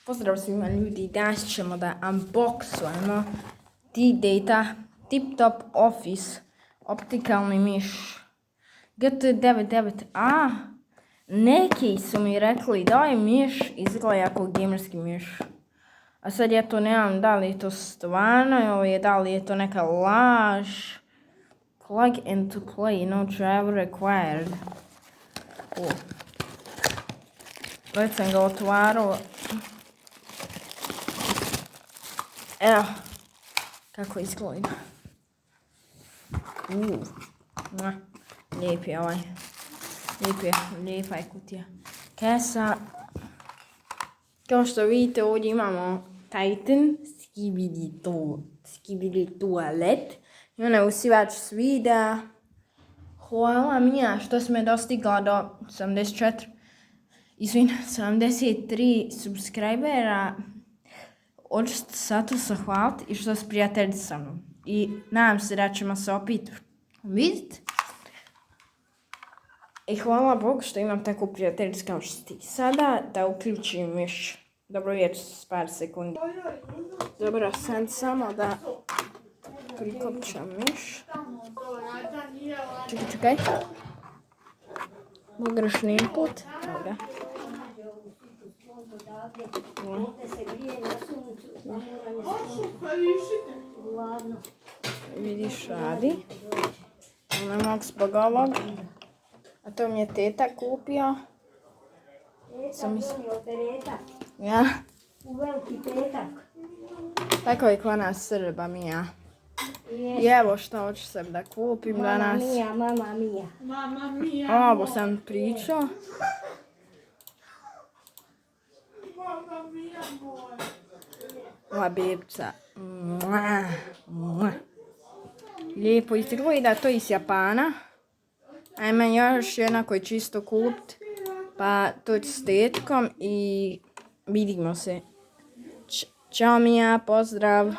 Pozdrav svima ljudi, danas ćemo da unboxujemo T-Data Tip-Top Office optikalni miš GT99A. Neki su mi rekli da ovaj miš izgleda jako gamerski miš. A sad ja to nemam da li je to stvarno ili da li je to neka laž. Plug and to play, no driver required. Već sam ga otvarao. Evo kako izgleda. Lijep je ovaj. Lijepa je kutija. Kesa. Kao što vidite ovdje imamo Titan Skibidi Toilet. I onaj usivač s videa. Hvala Mija što si me dostigla do 73 subscribera. Hoću sad to zahvaliti i što si prijatelj sa mnom. I nadam se da ćemo se opet vidjeti. I hvala Bogu što imam tako prijateljicu kao što ti. Sada da uključim miš. Dobro, već s par sekundi. Dobro, sad samo da prikopčam miš. Čekaj. Pogrešni input. Dobro. Vidiš, radi. Ne mogu zbog ovog. A to mi je teta kupio. Ja. U veliki petak. Tako je kod nas Srba, Mija. I evo što hoću sebi da kupim danas. Mama Mija. Ovo sam pričao. Mama Mija moja. Ova bebca. Lijepo izgleda, to je iz Japana. Ajme još jedna koju čisto kupit. Pa to ću s tetkom i vidimo se. Ćao Mija, pozdrav.